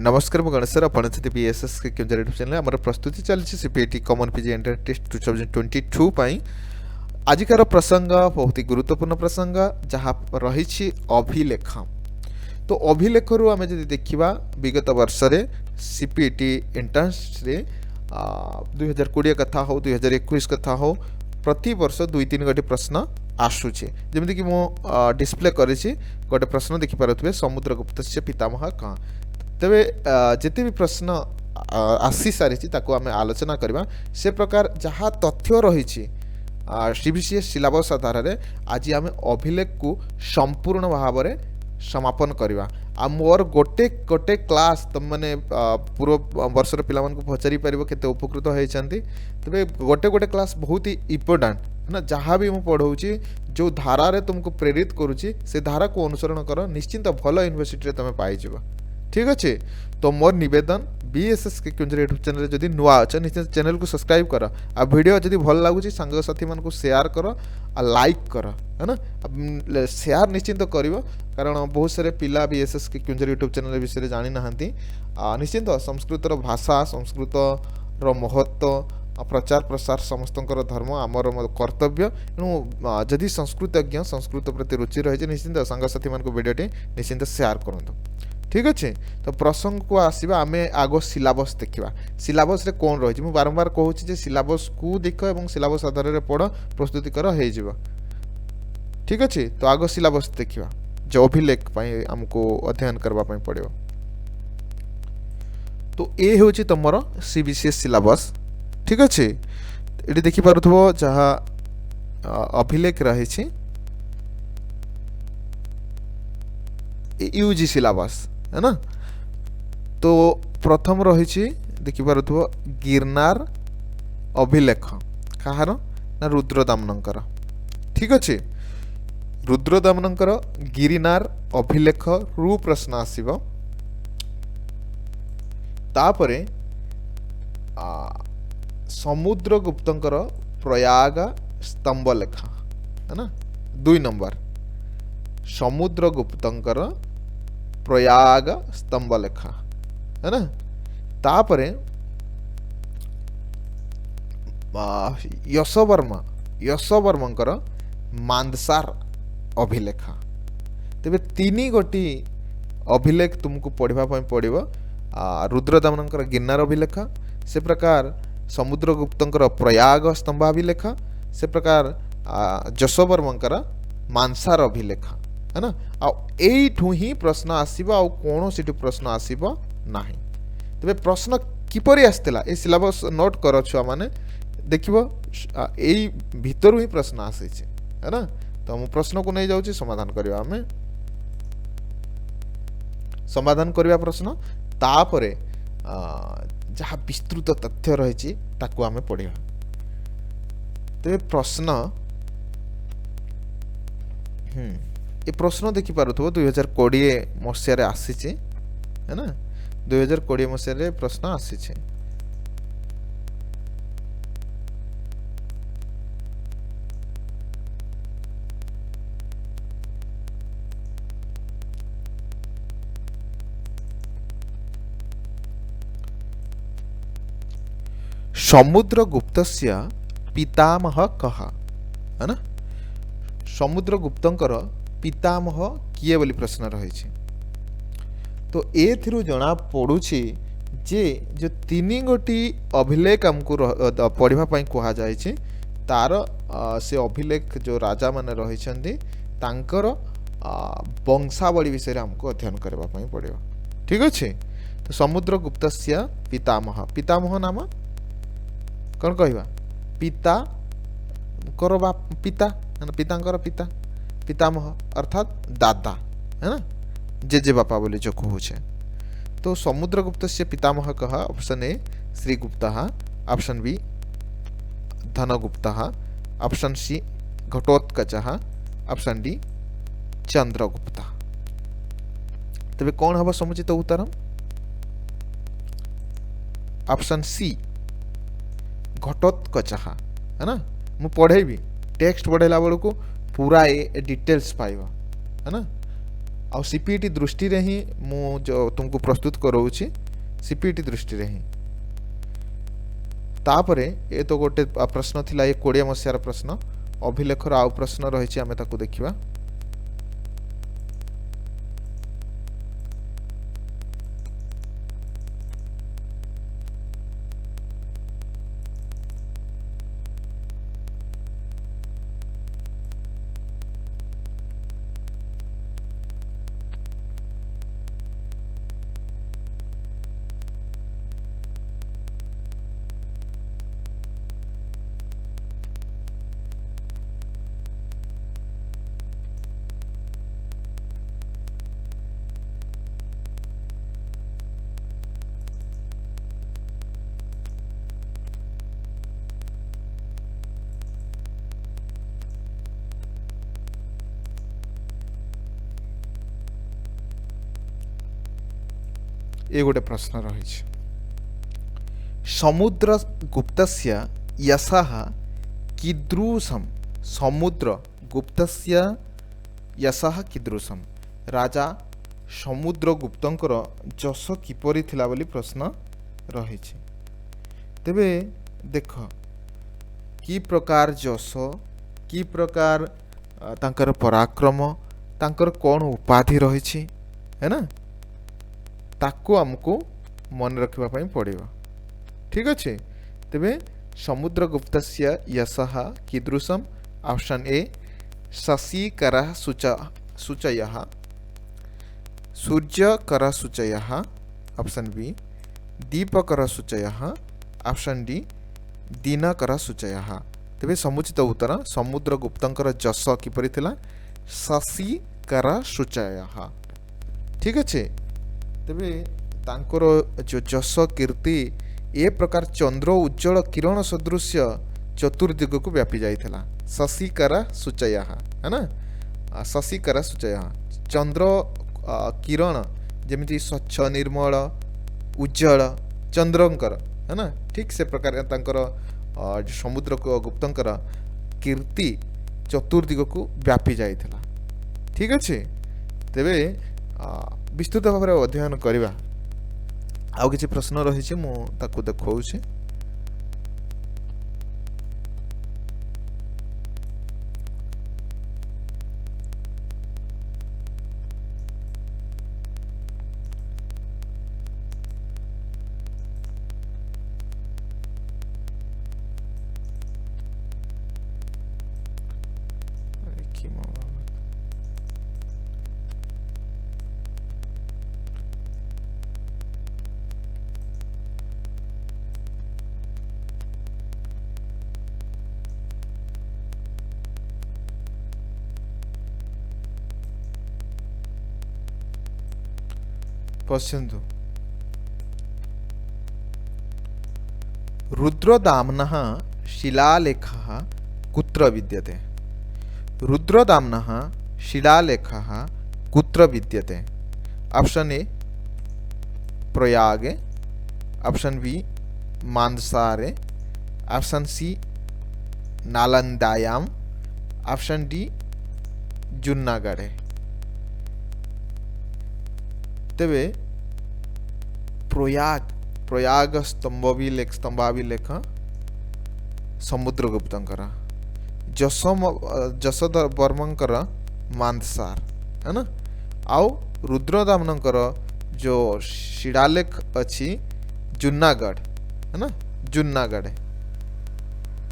नमस्कार मु गणेश आपण बीएसएस के यूट्यूब चैनल आम प्रस्तुति चलती CPT common PG entrance test 2022 पाई आजिकार प्रसंग बहुत ही गुरुत्वपूर्ण प्रसंग जहाँ रही अभिलेख। तो अभिलेख रु आम जब देखा विगत वर्ष रे सीपीटी एंट्रेंस रे 2020 कथा हो 2021 कथा हो प्रति वर्ष 2-3 गोटे प्रश्न आसूचे जमीक कि मु डिस्प्ले करेछि गोटे प्रश्न देखिपे समुद्रगुप्त पितामह कहाँ तेरे जिते भी प्रश्न आसी सारी आम आलोचना करवा से प्रकार जहाँ तथ्य रही सीबीसीएस सिलेबस आधार में आज आम अभिलेख को संपूर्ण भाव में समापन करवा आ मोर गोटे गोटे क्लास तुम मैंने पूर्व वर्ष पिला पचारि पार केते उपकृत होती तेरे गोटे गोटे क्लास बहुत ही इम्पोर्टाट है ना। जहाँ भी मुझे पढ़ाऊँगी जो धारा रे तुमको प्रेरित करुच्ची से धारा को अनुसरण कर निश्चिंत भल यूनिवर्सिटी तुम पाइज। ठीक अच्छे तो मोर निवेदन बीएसएस के यूट्यूब चैनल जदि नुआ अच्छे निश्चित चैनल को सब्सक्राइब कर आ वीडियो जदि भल लगुच सांग साथी मान को शेयर कर आ लाइक कर है ना शेयर निश्चिंत कर कारण बहुत सारे पिला बीएसएस के यूट्यूब चैनल विषय जानी ना निश्चिंत संस्कृतर भाषा संस्कृतर महत्व प्रचार प्रसार समस्त धर्म आमर कर्तव्य तेणु जदि संस्कृतज्ञ संस्कृत प्रति रुचि रही निश्चिंत सांगसाथी मान वीडियोटी निश्चिंत शेयर करूँ। ठीक अच्छे तो प्रसंग को आसवा आम आग सिलेबस देखा सिलेबस रे कौन रही मुझे बारंबार कहूँ सिलेबस को देख और सिलेबस आधार में पढ़ प्रस्तुतिकर हो। ठीक अच्छे तो आग सिलेबस देखा जो अभिलेख आमको अध्ययन करने पड़ो। तो ये हूँ तुम सीबीसीएस सिलेबस। ठीक अच्छे ये देखिपुथ जहाँ अभिलेख रही यूजी सिलेबस है ना। तो प्रथम रही देखिपुथ गिरनार अभिलेख कहार ना रुद्रदामनकर। ठीक अच्छे रुद्रदामनकर गिरनार अभिलेख रु प्रश्न आसीबो तापरे समुद्रगुप्तंकर प्रयाग स्तंभ लेखा है ना 2 नंबर समुद्रगुप्तंकर प्रयाग स्तंभ लेखा है ना। तापरे यशवर्मंकर मानसार अभिलेख तेरे 3 गोटी अभिलेख तुमको पढ़ापी पड़ो रुद्रदामनकर गिरनार अभिलेख से प्रकार समुद्रगुप्तंकर प्रयाग स्तंभ अभिलेख से प्रकार यशवर्मंकर मानसार अभिलेख है ना। आठू ही प्रश्न आसवा आ कौन सी प्रश्न आसब ना तेरे प्रश्न किपरि आसला ये सिलेबस नोट कर छुआ मैंने देख यही भितर ही प्रश्न आसी है ना। तो मु प्रश्न को नहीं जाऊँ समाधान करवा आम समाधान करवा प्रश्न तापरे जहाँ विस्तृत तथ्य रही आम पढ़ा। तेरे प्रश्न ये प्रश्न देखिपुथ 2020 मसीह आसी है ना 2020 मसीह प्रश्न आसी समुद्रगुप्तस्य पितामह कह है ना। समुद्रगुप्तंकर पितामह किए बोली प्रश्न रही। तो एथिरु जना पड़ुछि जे जो 3 गोटी अभिलेख आमको पढ़ापी कह जाए तार से अभिलेख जो राजा माने रही तांकर वंशावली विषय आमको अध्ययन करने पड़ो। ठीक अच्छे तो समुद्रगुप्तस्य पितामह पितामह नाम कौन कहवा पिता कर पिता पितांकर पिता पितामह अर्थात दादा है ना जेजे बापा बोले जो कहे। तो समुद्रगुप्त से पितामह कह option A Shrigupta option B Dhangupta option C Ghatotkacha option D Chandragupta. तेरे कौन हम समुचित उत्तर ऑप्शन सी घटोत्कच है ना। मु पढ़ेबी टेक्स्ट पढ़ेला बेलू पूरा ये डिटेल्स पाइबा है ना आ सीपीटी दृष्टि रे ही मु जो तुमको प्रस्तुत कराऊँगी सीपीटी दृष्टि रे ही तापरे ये तो गोटे प्रश्न थिला ये 20 मसीहार प्रश्न अभिलेखर आउ प्रश्न रही आम ताकू देखिबा ये गोटे प्रश्न रही समुद्र गुप्तस्य यशः कीदृशम समुद्र गुप्तस्य यशः कीदृशम राजा समुद्र गुप्तंकर जश किपरि थिला बोली प्रश्न रही तेबे देख कि प्रकार जश कि प्रकार तांकर पराक्रम तांकर कौन उपाधि रही है ना ताकू आमको मन रखा पड़ेगा ठीक अच्छे तेबे समुद्र गुप्तस्य यशः कीदृशम ऑप्शन ए शशिकरः सूचयः सूर्यकरः सूचयः ऑप्शन बी दीपकरः सूचयः ऑप्शन डी दिनकरः सूचयः तेबे समुचित उत्तर समुद्र गुप्तंकर जश किपरि थिला शशिकरः सूचयः ठीक अच्छे तेबे तांकर जो जश कीर्ति ए प्रकार चंद्र उज्जवल किरण सदृश चतुर्दिग को व्यापी जाइथिला शशिकरा सूचय है ना शशिकरा सूचय चंद्र किरण जमिति स्वच्छ निर्मल उज्जवल चंद्रंकर है ना ठीक से प्रकार तांकर समुद्र गुप्तंकर कीर्ति चतुर्दिग को व्यापी जाइथिला ठीक अच्छे तेबे विस्तृत भाव में अध्ययन करवा आउ किसी प्रश्न रही मु ताकू देखौछि पश्यन्तु रुद्रदाम्नः शिलालेखः कुत्र विद्यते रुद्रदाम्नः शिलालेखः कुत्र विद्यते ऑप्शन ए प्रयागे ऑप्शन बी मानसारे ऑप्शन सी नालंदायाम ऑप्शन डी जुन्नागढ़े तेबे प्रयाग स्तंभाभिलेख समुद्रगुप्तंकर जशोधर वर्मंकर मानसार है ना आउ रुद्रदामनकर जो शिलालेख अच्छी जुन्नागढ़ है ना जुन्नागढ़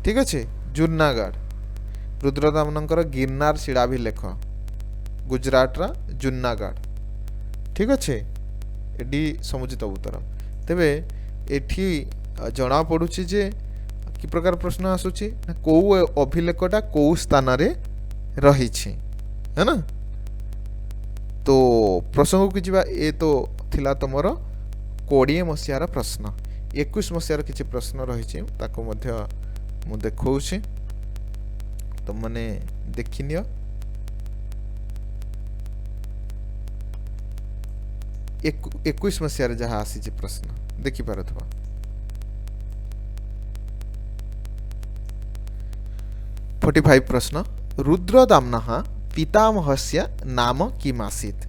ठीक अच्छे जुन्नागढ़ रुद्रदामनकर गिरनार शिलाभिलेख गुजरात रा जुन्नागढ़ ठीक अच्छे एडी समुचित उत्तर तेबे एठी जना पड़ुछि जे कि प्रकार प्रश्न आसुछि को अभिलेखटा को स्थान रे रहिछि है ना तो प्रसंग को जीवा ए तो थिला तमर 20 मसीहार प्रश्न 21 मसीहार किछि प्रश्न रहिछि ताको मध्य मु देखौछि तो माने देखिनियो 21 मसीहार जहाँ आसी प्रश्न देखि पारथबा 45 प्रश्न रुद्रदाम्नः पितामहस्य नाम किमासीत्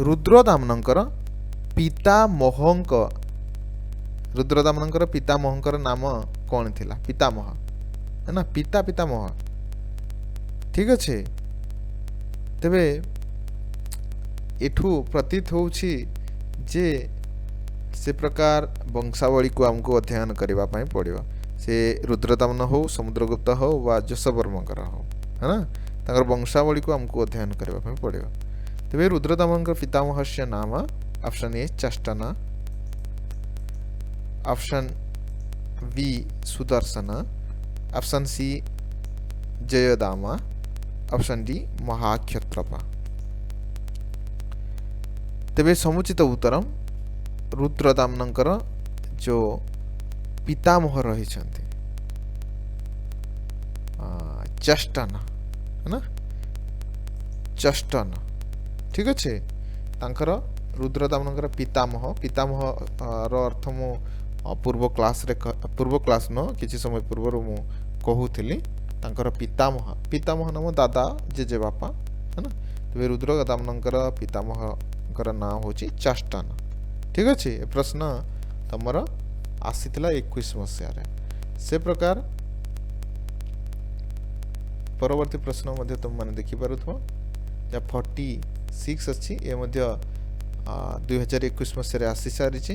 रुद्रदामनଙ୍କର ପିତାମହଙ୍କ रुद्रदामनଙ୍କର ପିତାମହଙ୍କର नाम कौन थिला पितामह है ना पितामह ठीक अच्छे तेबे एठू प्रतीत होउछि जे से प्रकार वंशावली को हमको अध्ययन करबा पई पड़िबो से रुद्रदामन हो समुद्रगुप्त हो वा जशवर्मकर हो है ना तांकर वंशावली को हमको अध्ययन करबा पई पड़िबो तेबे रुद्रदामनकर पितामहस्य नाम option A Chashtana option B Sudarshan option C Jayadama option D महाक्षत्रप तेबे समुचित उत्तरम रुद्रदामनकर जो पितामह रही चष्टन है ना चष्टन ठीक अच्छे तांकर रुद्रदामनकर पितामह पितामह रो अर्थ मु पूर्व क्लास न किछि समय पूर्व मु कहूली तांकर पितामह पितामह नाम दादा जेजे बापा है ना तेबे रुद्रदामनकर पितामहकर नाम होची चष्टन ठीक अच्छे ए प्रश्न तमर आसीथिला 21 मसीह से प्रकार परवर्ती प्रश्न मध्य तुम माने देखि पारुथो या 46 अछि ए मध्य 2021 मसीह आसी सारिछि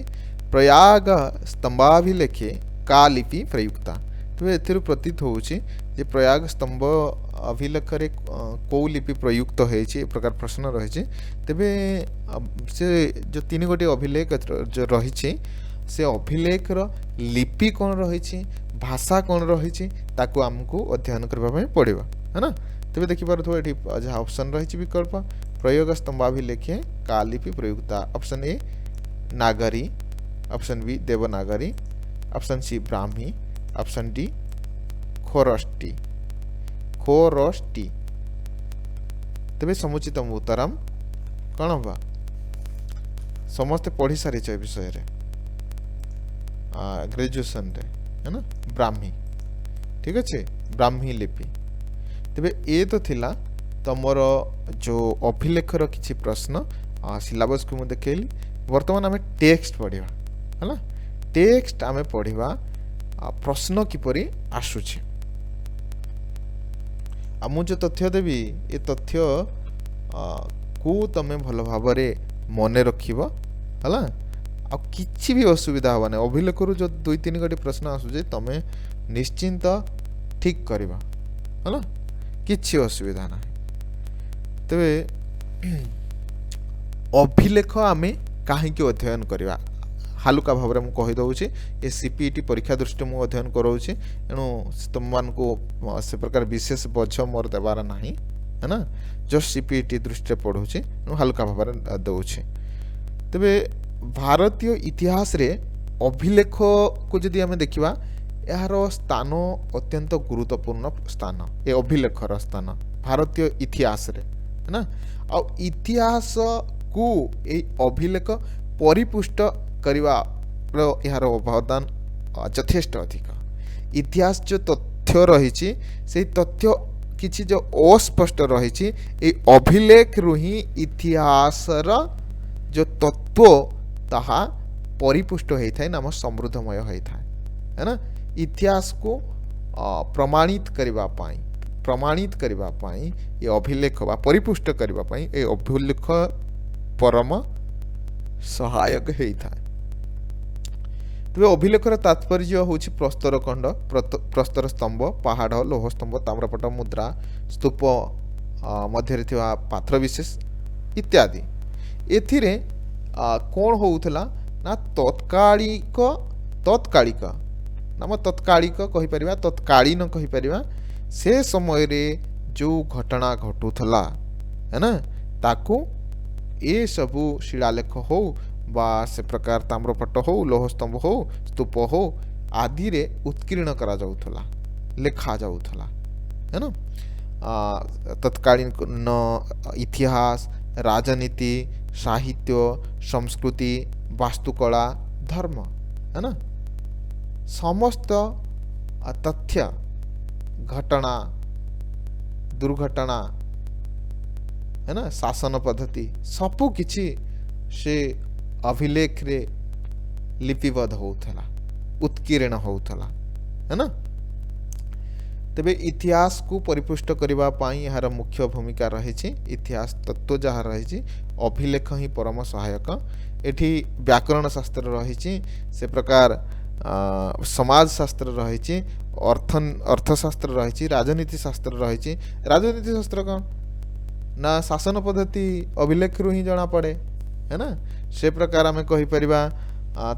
प्रयाग स्तंभाभिलेखे का लिपि प्रयुक्ता तो एथिरु प्रतीत होउछि जे प्रयाग स्तंभ अभिलेख रे को लिपि प्रयुक्त होइछि ए प्रकार प्रश्न रहिछि तेबे से जो तीन गोटी अभिलेख जो रहिछि से अभिलेख रो लिपि कोन रहिछि भाषा कोन रहिछि ताको हमको अध्ययन करबा में पड़िबा है ना तेबे देखि पारथो एठी जहा ऑप्शन रहिछि विकल्प प्रयोग स्तंभाभिलेखे का लिपि प्रयुक्ता option A Nagari option B Devanagari option C Brahmi option D Kharosthi तेबे समुचित उत्तरम कौन होगा समस्ते पढ़ी सारी विषय रे ग्रेजुएशन रे है ना ब्राह्मी ठीक अच्छे ब्राह्मी लिपि तेबे ए तो थिला तमर जो अभिलेखर किछि प्रश्न सिलेबस को मु देखैली वर्तमान आमे टेक्स्ट पढ़िबा है ना टेक्स्ट आमे पढ़िबा प्रश्न किपरि आसुछि मु जो तथ्य देवी ए तथ्य को तमे भल भाव मन रखिब है आ किछि भी असुविधा हवा ना अभिलेखरु जो 2-3 गोटी प्रश्न आसुजे तमे निश्चिंत ठीक करबा है ना किछि असुविधा ना तबे अभिलेख आमे काहे के अध्ययन करबा हालुका भाव में कही दौची ए सीपीटी परीक्षा दृष्टि मु अध्ययन कराऊँच एणु तुम मान को से प्रकार विशेष बोझ मोर देवार ना है ना जस्ट सीपीटी दृष्टि पढ़ुची हालुका भाव में दौची तेबे भारतीय इतिहास रे अभिलेख को जदि आमे देखिबा यार स्थान अत्यंत गुरुत्वपूर्ण स्थान ए अभिलेखर स्थान भारतीय इतिहास रे है ना आ इतिहास को ए अभिलेख परिपुष्ट करवा यार अवदान यथेष्ट अधिक इतिहास जो तथ्य रही से तथ्य किछि जो अस्पष्ट रही अभिलेख रु ही इतिहास जो तत्व ताहा परिपुष्ट होता है नाम समृद्धमय होता है ना इतिहास को प्रमाणित करने ये अभिलेख बा परिपुष्ट करने ये अभिलेख परम सहायक होता है तेज अभिलेखर तात्पर्य हूँ प्रस्तर खंड प्रस्तर स्तंभ पहाड़ लौह स्तंभ ताम्रपट मुद्रा स्तूप मध्य पात्र विशेष इत्यादि एथिरे कौन होउथला ना तत्कालिक नाम तत्कालिक कहि परिबा तत्कालीन कहि परिबा से समय रे जो घटना घटुथला है ना ताकू ए सबू शिलालेख हो बा से प्रकार ताम्रपट हो लौह स्तंभ हो स्तूप हो आदि रे उत्कीर्ण करा जाउथला लेखा जाउथला है ना तत्कालीन इतिहास राजनीति साहित्य संस्कृति वास्तुकला धर्म है ना समस्त तथ्य घटना दुर्घटना है ना शासन पद्धति सबु किछि से अभिलेख रे लिपिबद्ध होउथला उत्कीर्ण होउथला है ना। तेबे इतिहास को परिपुष्ट करबा पाई यार मुख्य भूमिका रही इतिहास तत्व जहाँ रही अभिलेख ही परम सहायक। एठी व्याकरण शास्त्र रही से प्रकार समाज शास्त्र रही अर्थशास्त्र रही राजनीति शास्त्र रही। राजनीति शास्त्र कौन ना शासन पद्धति अभिलेख रु ही जना पड़े है ना। से प्रकार आम कहीपर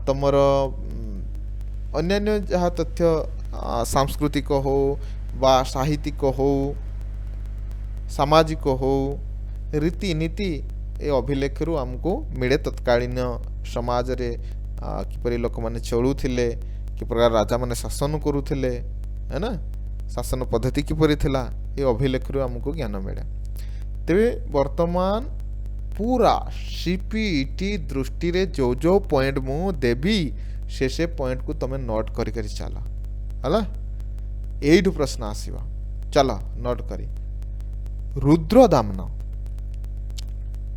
तुमर अन्यान्य जहाँ तथ्य सांस्कृतिक हो बा साहित्यिक हो सामाजिक हो रीतिनीति ए अभिलेख रु आमको मिले तत्कालीन समाज रे किपरि लोक माने चलुथिले कि प्रकार राजा माने शासन करुथिले है ना शासन पद्धति किपरि थिला ए अभिलेख रु आमको ज्ञान मिले। तेबे वर्तमान पूरा सीपीटी दृष्टि रे जो जो पॉइंट मु देवी से पॉइंट को तमे नोट करी करी चला हला एठु प्रश्न आसीबा चला नोट करी।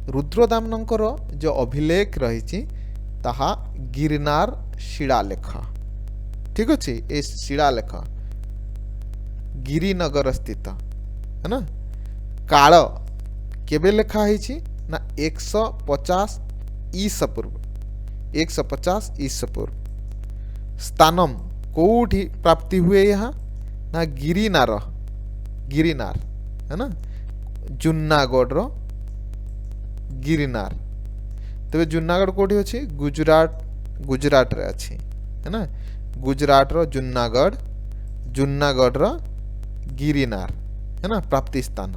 रुद्रदामनकर जो अभिलेख रही ताहा गिरनार शिलालेख ठीक अच्छे। ए शिलालेख गिरिनगर स्थित है ना काल केबे लेखा है ना 150 ईसा पूर्व 150 ईसा पूर्व। स्थानम कोठी प्राप्ति हुए यहाँ ना गिरिनार है ना जूनागढ़ रो गिरिनार। तेरे जूनागढ़ कोठी अच्छी गुजरात रे अच्छी है ना गुजरात रो जूनागढ़ रो गिरिनार है ना प्राप्ति स्थान।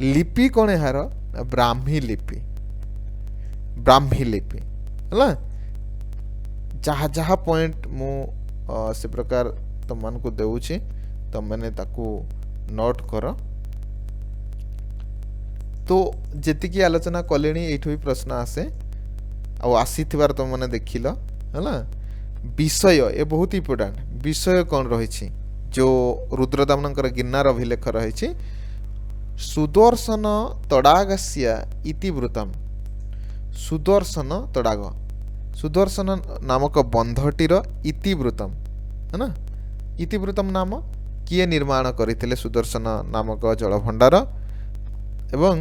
लिपि कौन है यार ब्राह्मी लिपि है जहाँ जहाँ पॉइंट मु से प्रकार तुम मान को देउछि तुम मैंने ताकू नोट कर। तो जेतिकी आलोचना कलेनी एठु भी प्रश्न आसे आसी थिबार तुम मैंने देखिल है ना। विषय ए बहुत इंपोर्टेंट विषय कौन रही जो रुद्रदामनकर गिरनार अभिलेख रही सुदर्शन तड़ागस्य इतिवृत्तम। सुदर्शन नामक बंधटीर इतिवृत्तम है ना। इतिवृत्तम नाम किए निर्माण करथिले सुदर्शन नामक जलभंडार एवं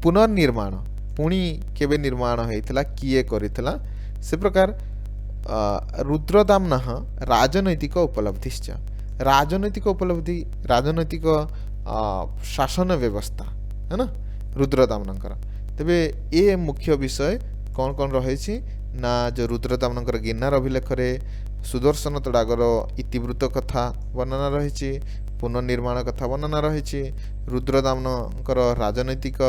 पुनर्निर्माण पुणी केबे निर्माण होइथिला किए करिथिला से प्रकार रुद्रदामन राजनैतिक उपलब्धिश्च राजनैतिक उपलब्धि राजनैतिक शासन व्यवस्था है ना रुद्रदामनकर। तेबे ए मुख्य विषय कौन कौन रही ना जो रुद्रदामनकर गिरनार अभिलेख रे सुदर्शन तड़ागर इतिवृत्त कथा वर्णना रही पुनर्निर्माण कथा वर्णना रही रुद्रदामनकर राजनैतिक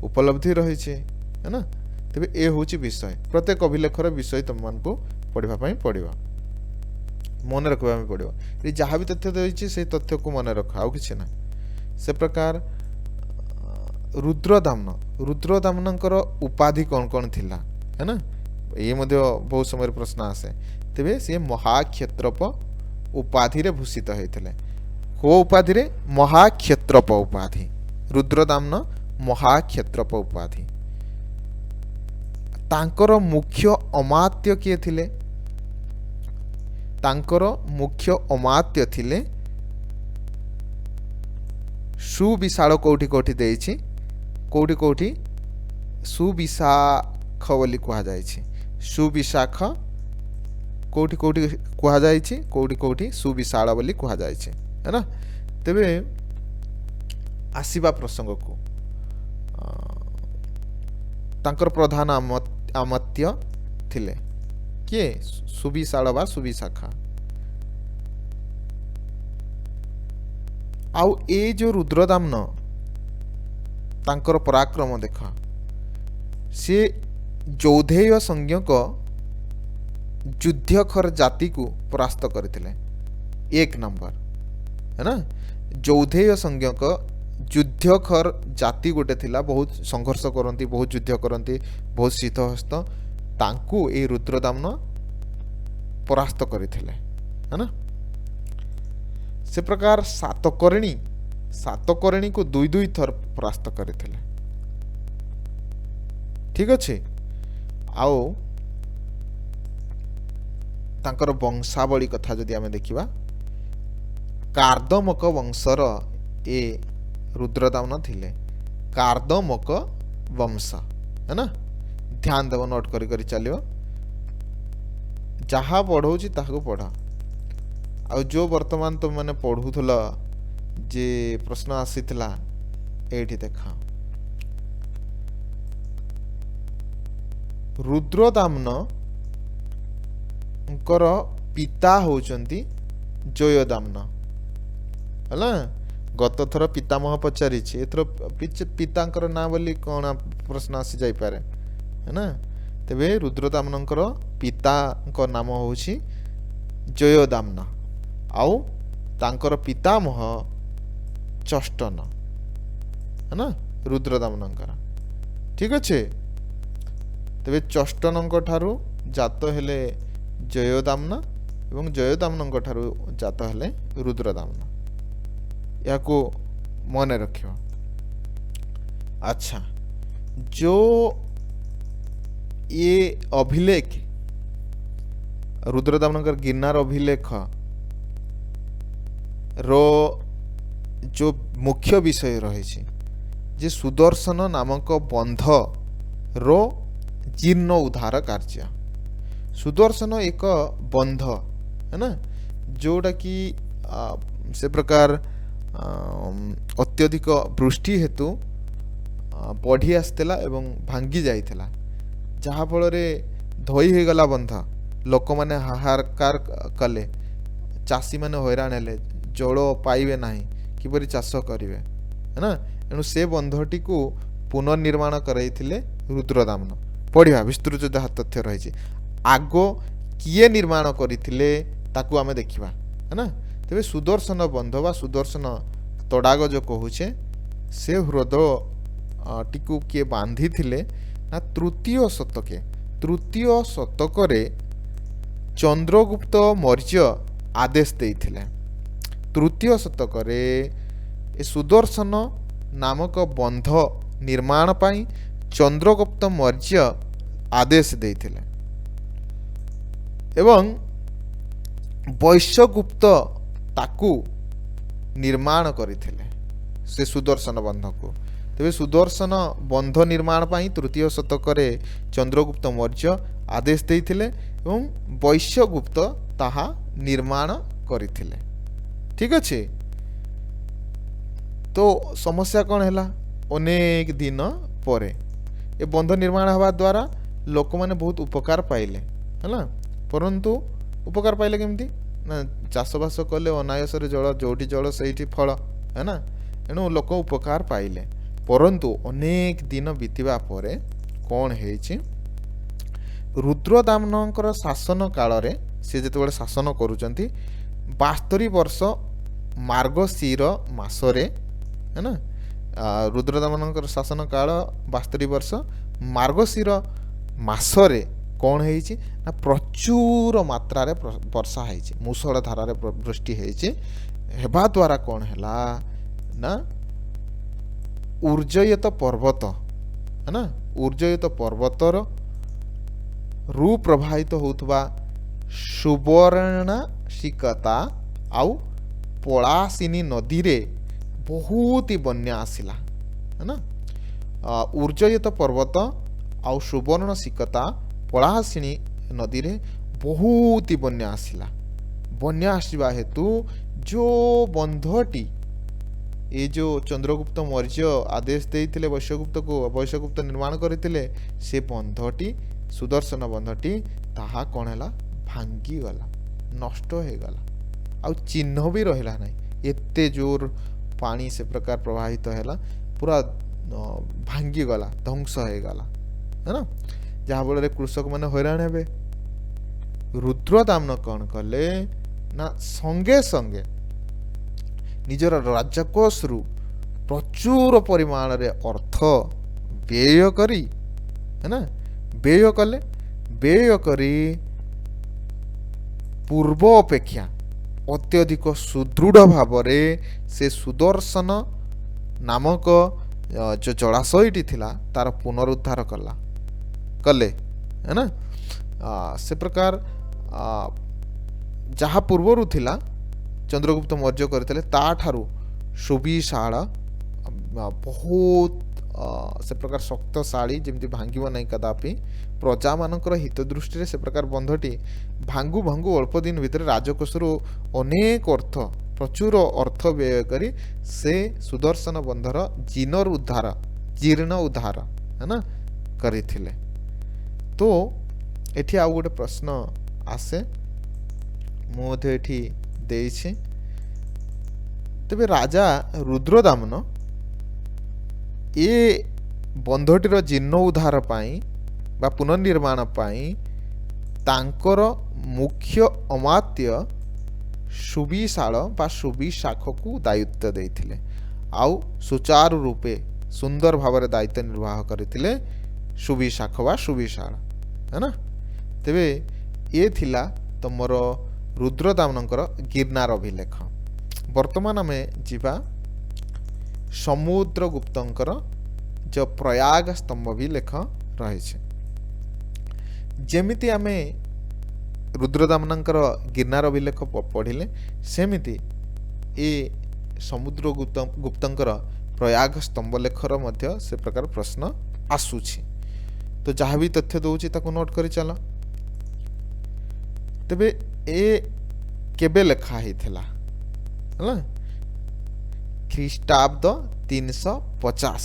उपलब्धि रही है ना। तेबे ए होची विषय प्रत्येक अभिलेखर विषय तुम मानको पढ़ा पड़ो मन रखा पड़ो। ये जहाँ भी तथ्य रही से तथ्य को मन रख आउ कि ना। से प्रकार रुद्रदामनकर उपाधि कौन कौन थिला है ना ये मध्य बहुत समय प्रश्न आसे। तेबे से महाक्षेत्रप उपाधि रे भूषित होइथिले को उपाधि रे महाक्षेत्रप उपाधि रुद्रदामन महाक्षेत्रप उपाधि। तांकर मुख्य अमात्य किए थिले तांकर मुख्य अमात्य थिले सुविशाल कोठी कोठी देइछि कोठी कोठी सुविशाख बोली कहा जाइछि सुविशाख कोठी कोठी कहा जाइछि कोठी कोठी सुविशाल बोली कहा जाइछि है ना। तेबे आसीबा प्रसंग को तांकर प्रधान आमत्य थिले किए सुविशाल बा सुविशाखा। आउ ए जो रुद्रदामन तांकर पराक्रम देखा से यौधेय संज्ञक युद्धखर जाति को परास्त करथिले एक नंबर है ना। यौधेय संज्ञक युद्धखर जाति गोटे थिला बहुत संघर्ष करती बहुत युद्ध करती बहुत शीतहस्त तांकु ए रुद्रदामन परास्त करथिले है ना। से प्रकार सातकर्णी ସାତକର୍ଣ୍ଣୀ को दुई दुई थर परास्त କରିଥିଲେ। ठीक अच्छे आओ तांकर वंशावली कथा जदि आमे देखिबा कार्दमक वंशर ए रुद्रदामन थिले। कार्दमक वंश है ना, ध्यान देव नोट करी करी चलियो, जहाँ पढ़ौची ताहाको पढ़। आ जो वर्तमान तुम मैंने पढ़ुथल जे प्रश्न आसीथिला एठी देखा रुद्रदामन पिता होचंती जयोदामन है। गत थर पितामह पचारि एथर पितांकर ना बोली कौन प्रश्न आसी जाई पारे है ना। तेबे रुद्रदामन पिता नाम होची जयोदामन आउ तांकर पितामह चष्टन है ना रुद्रदामन। ठीक अच्छे तेबे चष्टन ठारू जात हेले जयोदामन एवं जयोदामन ठारू जात हेले रुद्रदामन। या को मन रखियो। अच्छा जो ये अभिलेख रुद्रदामन गिरनार अभिलेख रो जो मुख्य विषय रही जे सुदर्शन नामक बंध रो जीर्ण उद्धार कार्य। सुदर्शन एक बंध है ना जोटा कि से प्रकार अत्यधिक वृष्टि हेतु बढ़ी आसला एवं भांगी जाइथिला, जहाँ फल धोई हो गला बंध। लोक मैंने हाहाकार कले, चाषी मैंने हैरान हेले, जल पाइबे नाही किपरि चाष करिवे है ना। एणु से बंधटी को पुनर्निर्माण करैथिले रुद्रदामन। पढ़िया विस्तृत जहाँ तथ्य रही आगो किए निर्माण करथिले ताकू आमे देखिबा है ना। तेबे सुदर्शन बंध बा सुदर्शन तड़ाग जो कहूचे से ह्रद टीकू किए बांधी थिले ना तृतीय शतक रे चंद्रगुप्त मौर्य आदेश देइथिले। तृतीय शतक रे ए सुदर्शन नामक बंध निर्माण पाई चंद्रगुप्त मौर्य आदेश देइथिले एवं वैश्यगुप्त ताकू निर्माण करथिले से सुदर्शन बंध को। तेबे सुदर्शन बंध निर्माण पाई तृतीय शतक रे चंद्रगुप्त मौर्य आदेश देइथिले एवं वैश्यगुप्त ताहा निर्माण करथिले। ठीक अच्छे तो समस्या कौन है? अनेक दिन पर ए बंध निर्माण हवा द्वारा लोक मैंने बहुत उपकार पाइले है, परंतु उपकार पाइले केमती ना चाषबास कले अनायस जल जोटी जल से फल है ना। एणु लोक उपकार पाइले, परंतु अनेक दिन बीतवा पर कौन है रुद्रदामन शासन काल रे से जेतेबेले शासन करुचंती 72 वर्ष मार्गशीर मासरे है ना। रुद्रदामन शासन काल 72 वर्ष मार्गशीर मासरे कौन है ना प्रचुर मात्रा रे वर्षा है, मूषल धारा वृष्टि हेबा द्वारा कौन है ना ऊर्जयत पर्वत है ना, ऊर्जयत पर्वतर रु प्रभावित होथबा सुवर्णशिकता आउ पलासिनी नदी रे बहुत ही बन्या आसिला है ना। ऊर्जयत पर्वत आउ सुवर्णशिकता पलासिनी नदी रे बहुत ही बन्या आसिला। बन्या आसवा हेतु जो बंधटी ये जो चंद्रगुप्त मौर्य आदेश देइथिले वैश्यगुप्त को, वैश्यगुप्त निर्माण करथिले से बंधटी सुदर्शन बंधटी ताहा कौन है भांगी गला, नष्ट हो गला, आ चिन्ह भी रहिला नहीं। एते जोर पानी से प्रकार प्रवाहित है पूरा भांगी गला, ध्वंस हो गला है ना, जहाँ फल कृषक मैंने हैरान हे। रुद्रदामन कौन कले ना संगे संगे निजर राजकोष रु प्रचुर परिमाण रे अर्थ व्यय करी है ना, व्यय कले, व्यय करी पूर्व अपेक्षा अत्यधिक सुदृढ़ भाव से सुदर्शन नामक जो जलाशयटी थिला तार पुनरुद्धार कले है ना। से प्रकार जहाँ पूर्वर थिला चंद्रगुप्त मौर्य करते ताठारु सुविशाल बहुत से प्रकार शक्तशाली जमी भांग ना कदापि प्रजा मानकर हित दृष्टि से प्रकार बंधटी भांगु भांगु अल्प दिन भितर राजकोषर अनेक अर्थ प्रचुर अर्थ व्यय करी से सुदर्शन बंधर जीर्ण उद्धार है ना करथिले। तो एठी आउ गोटे प्रश्न आसे मुझे एठी देइछि। तेबे राजा रुद्रदामन ये बंधटीर जीर्ण उद्धार पाई बा पुनर्निर्माण पाई तांकर मुख्य अमात्य सुविशाल बा सुविशाख को दायित्व देइथिले आउ सुचारू रूपे सुंदर भाव दायित्व निर्वाह करथिले सुविशाख बा सुविशाल है ना। तेबे ये थिला तमर रुद्रदामनकर गिरनार अभिलेख। वर्तमान आम जीवा समुद्रगुप्तंकर जो प्रयाग स्तंभ भी लेख रही। जेमिति आमे रुद्रदामनकर गिरनार अभिलेख पढ़िले सेमिति ए समुद्रगुप्तंकर प्रयाग स्तंभ लेखर मध्य से प्रकार प्रश्न आसुछि। तो जहाँ भी तथ्य दौची ताको नोट करी चला। तेबे ए केबे लेखा ही थिला हला ख्रीष्टाब्द 350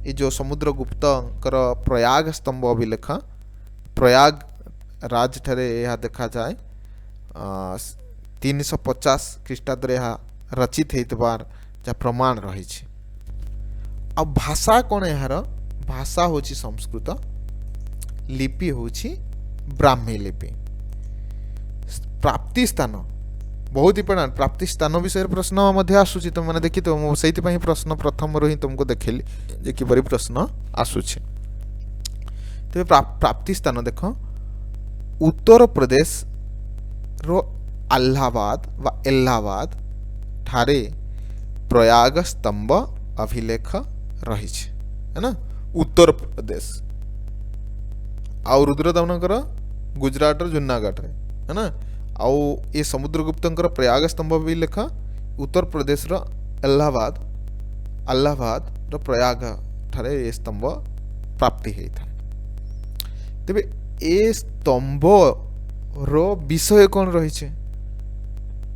ये जो समुद्रगुप्तंकर प्रयाग स्तंभ अभिलेख प्रयाग राज ठारे यह देखा जाए 350 ख्रीष्टाब्द रे रचित हेतबार जा प्रमाण रही। अब भाषा कौन यार भाषा होची संस्कृत लिपि होची ब्राह्मी लिपि। प्राप्ति स्थान बहुत इंपोर्टेंट प्राप्ति स्थान विषय प्रश्न मध्य आसूची तुम मैंने देखी तो से प्रश्न प्रथम रू ही तुमको देखली जे किपरि प्रश्न आसूची। तेरे प्राप्ति स्थान देख उत्तर प्रदेश रो अल्लाहाबाद व इलाहाबाद ठारे प्रयाग स्तंभ अभिलेख रही है ना उत्तर प्रदेश। आउ रुद्रदामनकर गुजरात जूनागढ़ रे है ना। आउ ये समुद्रगुप्तंकर प्रयाग स्तंभ अभिलेख उत्तर प्रदेश रो अल्लाहाबाद रो प्रयाग ठारे ये स्तंभ प्राप्ति होता है। तेबे ए स्तंभ रो विषय कौन रही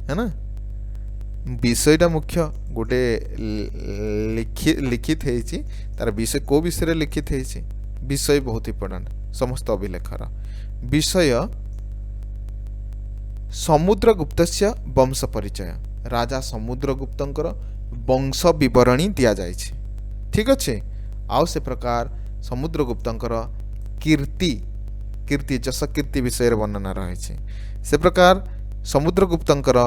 है ना विषयटा मुख्य गोटे लिखित है तार विषय को विषय लिखित है विषय बहुत इंपोर्टेंट समस्त अभिलेखर विषय समुद्रगुप्तस्य वंश परिचय राजा समुद्रगुप्तंकर वंश विवरणी दिया जाए ठीक अच्छे। आउ से प्रकार समुद्रगुप्तंकर कीर्ति जस कीर्ति विषय वर्णना रही से प्रकार समुद्रगुप्तंकर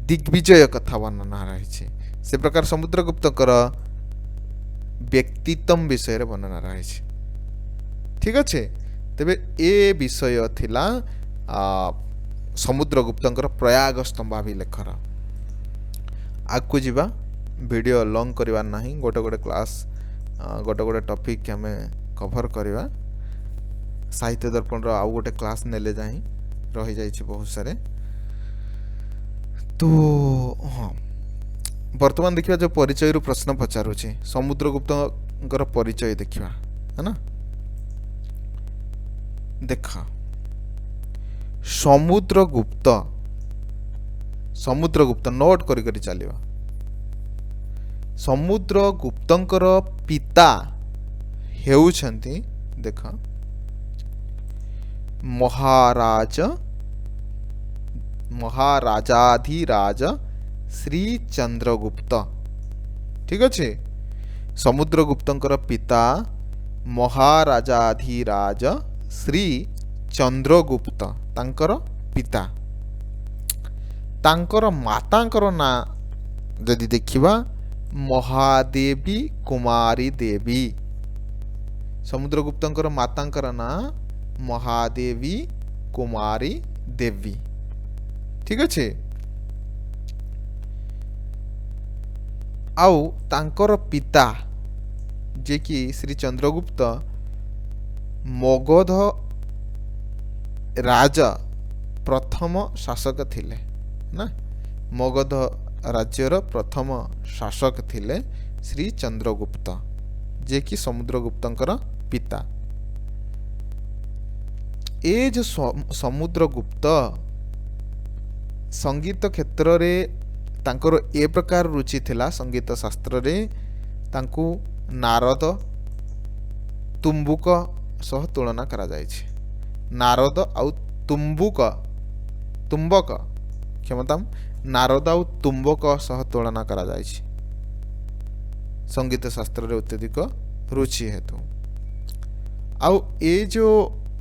दिग्विजय कथा वर्णना रही से प्रकार समुद्रगुप्तंकर व्यक्तित्व विषय वर्णना रही ठीक अच्छे। तेबे ए विषय थिला समुद्रगुप्तंकर प्रयाग स्तंभाभिलेखर। आगु जीवा वीडियो लॉन्ग करवा नहीं गोटे गोटे क्लास गोटे गोटे टॉपिक हमें कवर करवा साहित्य दर्पण रो आउ गोटे क्लास नेले जाही रही जाइए बहुत सारे। तो हाँ वर्तमान देखिए जो परिचय रु प्रश्न पचारुचे समुद्रगुप्तंकर परिचय देखिवा है ना। देखा समुद्रगुप्त नोट करी करी चलिवा। समुद्रगुप्तंकर पिता हेउछंती देखा महाराजाधिराज श्री चंद्रगुप्त ठीक अच्छे। समुद्रगुप्तंकर पिता महाराजाधिराज श्री चंद्रगुप्त तांकर पिता। तांकर मातांकर ना जदि देखिबा महादेवी कुमारी देवी। समुद्रगुप्तंकर मातांकर ना महादेवी कुमारी देवी ठीक अच्छे। आउ तांकर पिता जे कि श्री चंद्रगुप्त मगध राजा प्रथम शासक थिले ना, मगध राज्यर प्रथम शासक थिले श्री चंद्रगुप्त जे कि समुद्रगुप्तंकर पिता। ए जो समुद्रगुप्त संगीत क्षेत्र रे तांकर ए प्रकार रुचि थिला संगीत शास्त्र रे तांकु नारद तुम्बुक सह तुलना करा जायछि। नारद आउ तुम्बुक तुम्बक क्षमताम नारद आउ तुम्बक सह तुलना करा जायछि संगीत शास्त्र रे अत्यधिक रुचि हेतु। आउ ए जो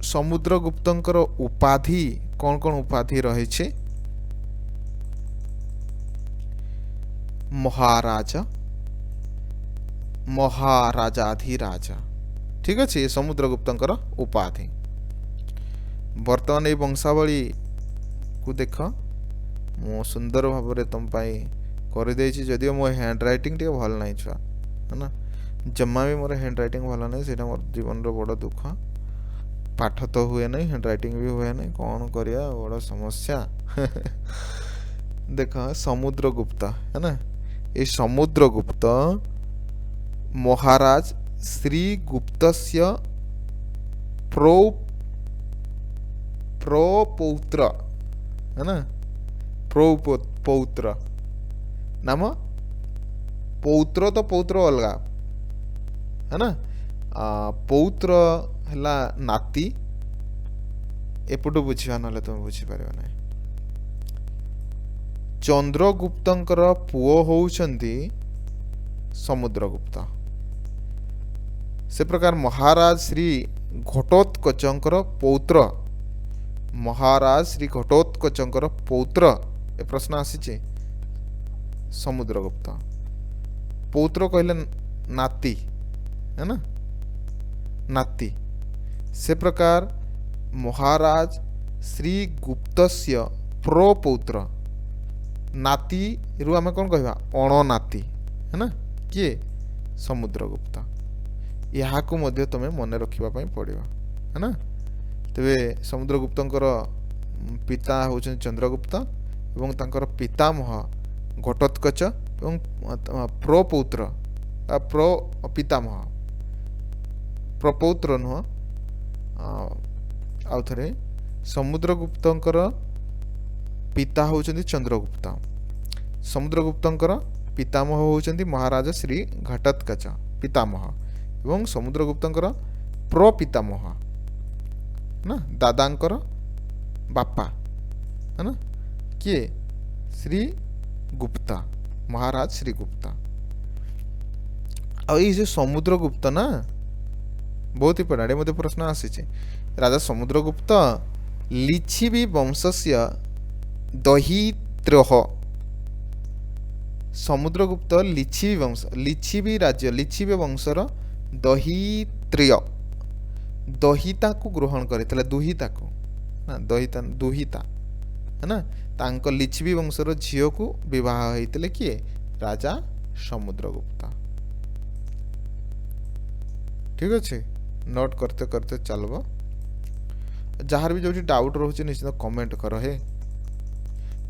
समुद्रगुप्तंकर उपाधि कौन कौन उपाधि रही छे? महाराजा, महाराजाधिराजा, ठीक अच्छे समुद्रगुप्तंकर उपाधि। बर्तमान ये वंशावली को देख मु सुंदर भाव में तुम कर देछि, जदियो मो हैंड राइटिंग टे भल नहीं छुआ है ना, जम्मा भी मोर हैंड राइटिंग भल नहीं, सेटा मोर जीवन रो बड़ दुख। पाठ तो हुए नहीं, हैंड राइटिंग भी हुए नहीं, कौन करिया बड़ समस्या। देख समुद्रगुप्त है ना, ये समुद्रगुप्त महाराज श्री गुप्तस्य प्रपौत्र है ना, प्रपौत्र नाम पौत्र तो पौत्र अलगा है ना, पौत्र हला नाती एपटू बुझा ना तुम बुझीपार ना। चंद्रगुप्तंकर पुओ होउछंती समुद्रगुप्त। से प्रकार महाराज श्री घटोत्कचंकर पौत्र, महाराज श्री घटोत्कचंकर पौत्र ए प्रश्न आसी समुद्रगुप्त। पौत्र कहले नाती है ना, नाती। से प्रकार महाराज श्री गुप्तस्य प्रपौत्र नाती रु आम कौन कहवा अण नाती है ना, किए समुद्रगुप्त। यहाँ को मध्य तुम्हें मन रखा पड़ो है ना। तेरे समुद्रगुप्तंकर पिता होउछन चंद्रगुप्त एवं तांकर पितामह घटोत्कच एवं प्रपौत्र पितामह प्रपौत्र नुह आउ थे समुद्रगुप्तंकर पिता होउछन्ति चंद्रगुप्त, समुद्रगुप्तंकर पितामह होउछन्ति महाराज श्री घटोत्कच पितामह एवं समुद्रगुप्तंकर प्रपितामह ना दादांकर बापा है ना, किए श्री गुप्ता महाराज श्री गुप्ता। और ये समुद्रगुप्त ना बहुत ही पढ़ाड़े मध्य प्रश्न आसी। राजा समुद्रगुप्त लिच्छिवी वंशस्य दहित्रः, समुद्रगुप्त लिच्छिवी वंश लिच्छिवी राज्य लिच्छिवी वंशर दहित्र्य दहिता को ग्रहण करते दुहिता को ना दहिता दुहिता है ना, तांको लिच्छिवी वंशर झील को विवाह होते किए राजा समुद्रगुप्त। ठीक अच्छे नोट करते करते चलबो, जार भी जो डाउट रोचे निश्चित कमेंट कर हे।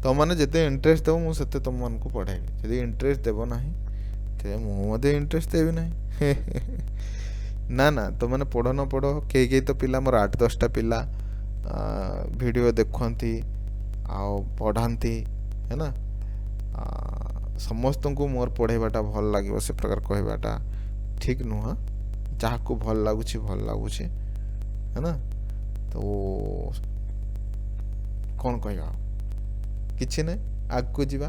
तुम मैंने जिते इंटरेस्ट देव मुझे तुम मन को पढ़ाई, जब इंटरेस्ट देव ना मुझे इंटरेस्ट देवी ना। ना ना तुम मैंने पढ़ न पढ़ कई तो पिला मोर 8-10टा पिला वीडियो देखती पढ़ाती है ना, समस्त को मोर पढ़ाईबाटा भल लगे से प्रकार कहवाटा ठीक नुह, जहाँ को भल लगुच है ना। तो कौन कहवा किसी ना आग को जीवा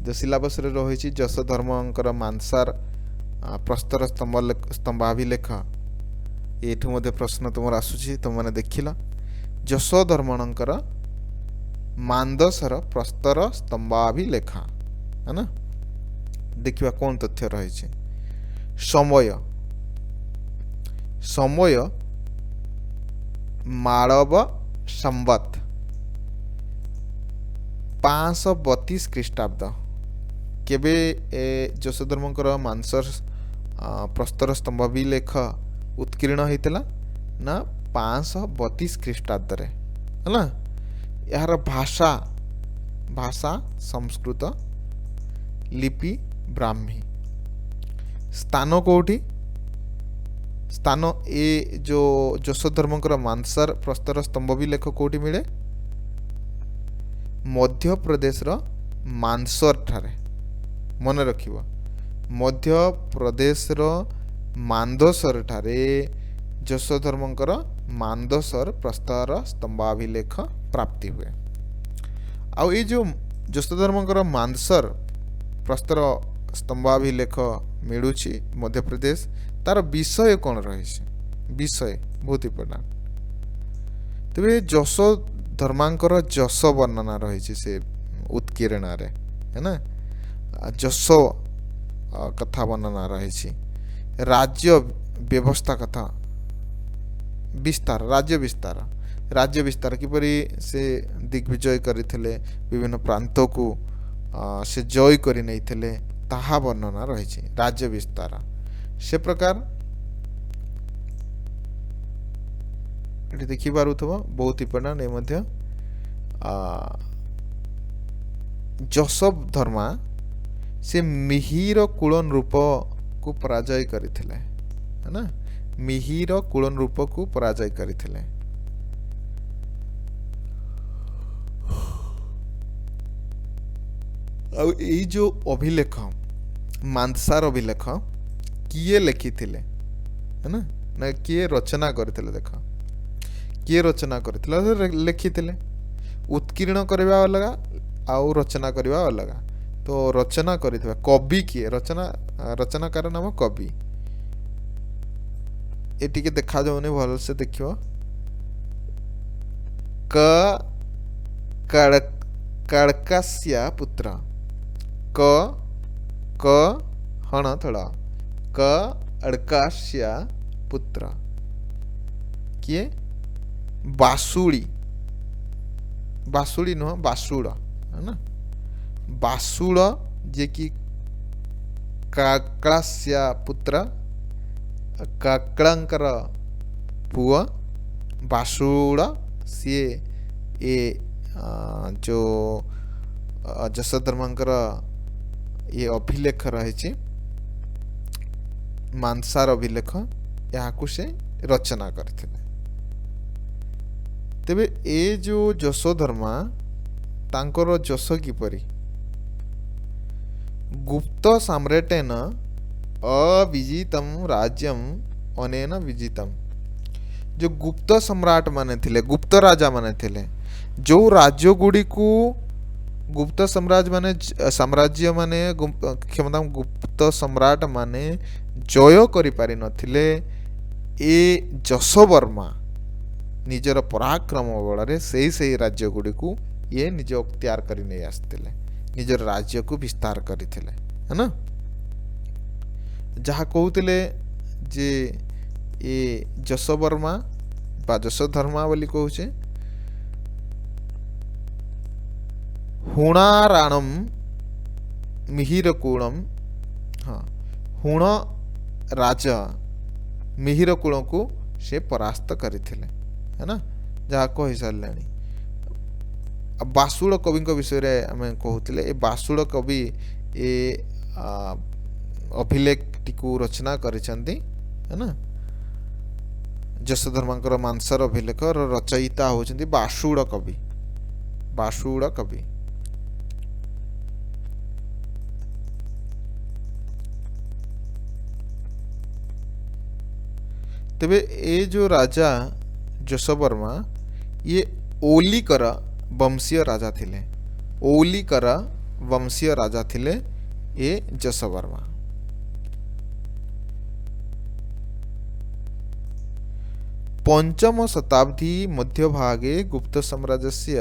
जो सिलेबस रे रही जश धर्मंकर मानसार प्रस्तर स्तंभाभिलेख एठू मध्य प्रश्न तुम आसूची तुम मैंने देखिल जश धर्मणकर मानदसर प्रस्तर स्तंभाभिलेख है ना। देखिए कौन तथ्य रही समय समय माळव संवत 532 ଖ୍ରୀଷ୍ଟାବ୍ଦ କେବେ ଯଶୋଧର୍ମଙ୍କର ମାଂସର ପ୍ରସ୍ତର ସ୍ତମ୍ଭ ଅଭିଲେଖ ଉତ୍କୀର୍ଣ୍ଣ ହେଇଥିଲା ନା 532 ଖ୍ରୀଷ୍ଟାବ୍ଦରେ ହେଲା। ଏହାର ଭାଷା ସଂସ୍କୃତ, ଲିପି ବ୍ରାହ୍ମୀ, ସ୍ଥାନ କୋଉଠି? ସ୍ଥାନ ଏ ଯୋଉ ଯଶୋଧର୍ମଙ୍କର ମାଂସର ପ୍ରସ୍ତର ସ୍ତମ୍ଭ ଅଭିଲେଖ କୋଉଠି ମିଳେ? ମଧ୍ୟପ୍ରଦେଶର ମାନ୍ଦସର ଠାରେ। ମନେ ରଖିବ, ମଧ୍ୟପ୍ରଦେଶର ମାନ୍ଦସର ଠାରେ ଯଶୋଧର୍ମଙ୍କର ମାନ୍ଦସର ପ୍ରସ୍ତର ସ୍ତମ୍ଭାଭିଲେଖ ପ୍ରାପ୍ତି ହୁଏ। ଆଉ ଏଇ ଯୋଉ ଯଶୋଧର୍ମଙ୍କର ମାନ୍ଦସର ପ୍ରସ୍ତର ସ୍ତମ୍ଭାଭିଲେଖ ମିଳୁଛି ମଧ୍ୟପ୍ରଦେଶ, ତାର ବିଷୟ କ'ଣ ରହିଛି? ବିଷୟ ବହୁତ ଇମ୍ପୋର୍ଟାଣ୍ଟ। ତେବେ ଯଶୋଧର୍ମାଙ୍କର ଯଶ ବର୍ଣ୍ଣନା ରହିଛି ସେ ଉତ୍କୀର୍ଣ୍ଣରେ, ହେଲା। ଯଶ କଥା ବର୍ଣ୍ଣନା ରହିଛି, ରାଜ୍ୟ ବ୍ୟବସ୍ଥା କଥା, ବିସ୍ତାର, ରାଜ୍ୟ ବିସ୍ତାର କିପରି ସେ ଦିଗ୍ବିଜୟ କରିଥିଲେ, ବିଭିନ୍ନ ପ୍ରାନ୍ତକୁ ସେ ଜୟ କରି ନେଇଥିଲେ, ତାହା ବର୍ଣ୍ଣନା ରହିଛି। ରାଜ୍ୟ ବିସ୍ତାର ସେ ପ୍ରକାର ଏଠି ଦେଖିପାରୁଥିବ, ବହୁତ ଇମ୍ପୋର୍ଟାଣ୍ଟ। ଏ ମଧ୍ୟ ଯଶୋଧର୍ମା ସେ ମିହିର କୁଳ ନୃପକୁ ପରାଜୟ କରିଥିଲେ, ହେଲା। ମିହିର କୁଳ ନୃପକୁ ପରାଜୟ କରିଥିଲେ। ଆଉ ଏଇ ଯୋଉ ଅଭିଲେଖ, ମାନ୍ଦସାର ଅଭିଲେଖ କିଏ ଲେଖିଥିଲେ, ହେଲା ନା କିଏ ରଚନା କରିଥିଲେ? ଦେଖ, କିଏ ରଚନା କରିଥିଲେ, ଲେଖିଥିଲେ। ଉତ୍କୀର୍ଣ୍ଣ କରିବା ଅଲଗା ଆଉ ରଚନା କରିବା ଅଲଗା। ତ ରଚନା କରିଥିବା କବି କିଏ? ରଚନାକାର ନାମ କବି। ଏ ଟିକେ ଦେଖାଯାଉନି, ଭଲସେ ଦେଖିବ। କଡ଼କାସ୍ୟା ପୁତ୍ର, କ ହଣ ଥଳ, କଡ଼କାସ୍ୟା ପୁତ୍ର କିଏ? ବାସୁଳି ନୁହଁ, ବାସୁଳ, ହେଲା। ବାସୁଳ ଯିଏକି କାକଳାସ୍ୟା ପୁତ୍ର, କାକଳାଙ୍କର ପୁଅ ବାସୁଳ, ସିଏ ଏ ଯୋଉ ଯଶୋଧର୍ମାଙ୍କର ଇଏ ଅଭିଲେଖ ରହିଛି, ମାନ୍ଦସାର ଅଭିଲେଖ, ଏହାକୁ ସେ ରଚନା କରିଥିଲେ। ତେବେ ଏ ଯୋଉ ଯଶୋଧର୍ମା, ତାଙ୍କର ଯଶ କିପରି? ଗୁପ୍ତ ସାମ୍ରାଟେନ ଅବିଜିତମ୍ ରାଜ୍ୟମ୍ ଅନେନ ବିଜିତମ୍। ଯୋଉ ଗୁପ୍ତ ସମ୍ରାଟ ମାନେ ଥିଲେ, ଗୁପ୍ତ ରାଜା ମାନେ ଥିଲେ, ଯୋଉ ରାଜ୍ୟ ଗୁଡ଼ିକୁ ଗୁପ୍ତ ସାମ୍ରାଜ୍ୟ ମାନେ କ୍ଷମତା ଗୁପ୍ତ ସମ୍ରାଟ ମାନେ ଜୟ କରିପାରି ନଥିଲେ, ଏ ଯଶୋବର୍ମା ନିଜର ପରାକ୍ରମ ବଳରେ ସେଇ ରାଜ୍ୟ ଗୁଡ଼ିକୁ ଇଏ ନିଜ ଅକ୍ତିଆର କରି ନେଇ ଆସିଥିଲେ, ନିଜର ରାଜ୍ୟକୁ ବିସ୍ତାର କରିଥିଲେ, ହେଲା। ଯାହା କହୁଥିଲେ ଯେ ଏ ଯଶୋବର୍ମା ବା ଯଶୋଧର୍ମା ବୋଲି କହୁଛେ, ହୁଣାରାଣମ୍ ମିହିରକୁଳମ୍, ହଁ, ହୁଣ ରାଜା ମିହିରକୁଳକୁ ସେ ପରାସ୍ତ କରିଥିଲେ, ହେଲା, ଯାହା କହିସାରିଲାଣି। ବାସୁଳ କବିଙ୍କ ବିଷୟରେ ଆମେ କହୁଥିଲେ। ଏ ବାସୁଳ କବି ଏ ଅଭିଲେଖଟିକୁ ରଚନା କରିଛନ୍ତି, ହେଲା। ଯଶୋଧର୍ମାଙ୍କର ମାନ୍ଦସାର ଅଭିଲେଖର ରଚୟିତା ହେଉଛନ୍ତି ବାସୁଳ କବି। ତେବେ ଏ ଯୋଉ ରାଜା ଯଶୋବର୍ମା, ଇଏ ଔଲିକର ବଂଶୀୟ ରାଜା ଥିଲେ ଏ ଯଶୋବର୍ମା। ପଞ୍ଚମ ଶତାବ୍ଦୀ ମଧ୍ୟଭାगे ଗୁପ୍ତ ସାମ୍ରାଜ୍ୟस्य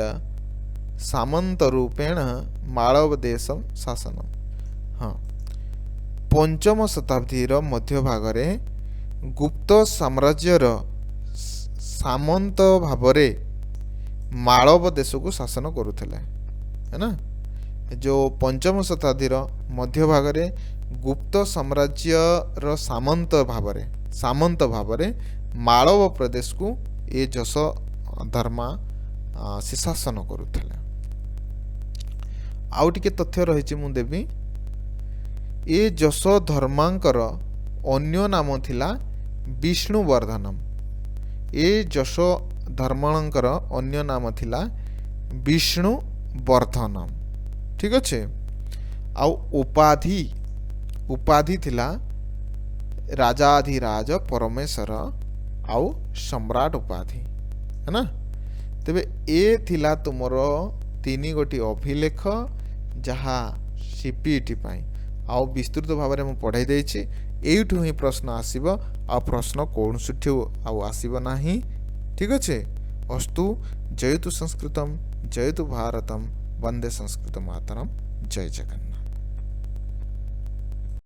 ସାମନ୍ତରୂପେଣ ମାଳବଦେଶଂ ଶାସନମ୍। ହଁ, ପଞ୍ଚମ ଶତାବ୍ଦୀର ମଧ୍ୟଭାଗରେ ଗୁପ୍ତ ସାମ୍ରାଜ୍ୟର ସାମନ୍ତ ଭାବରେ ମାଳବ ଦେଶକୁ ଶାସନ କରୁଥିଲେ, है ना। जो पंचम शताब्दीर मध्य भागरे गुप्त साम्राज्यर सामंत भावरे मालव प्रदेश को ये यशोधर्मा से शासन करुଥିଲେ। आउ टिके तथ्य रही मु देवी ये यशोधर्मांकर अन्य नाम थिला विष्णुवर्धनम। ये यशोधर्मांकर अन्य नाम थिला विष्णुवर्धनम। ठीक अच्छे। आउ उपाधि थिला राजाधिराज परमेश्वर आउ सम्राट उपाधि, है ना। तेबे ए थिला तुमर 3 गोटी अभिलेख जहा सीपीटी पाई आउ विस्तृत भाव में पढ़ाई देछि। एठू ही प्रश्न आसीबो आ प्रश्न कौनसुठी आउ आसीबो नाही। ठीक अच्छे। अस्तु। जयतु संस्कृतम जयतु भारतम वंदे संस्कृत मातरम। जय जगन्नाथ।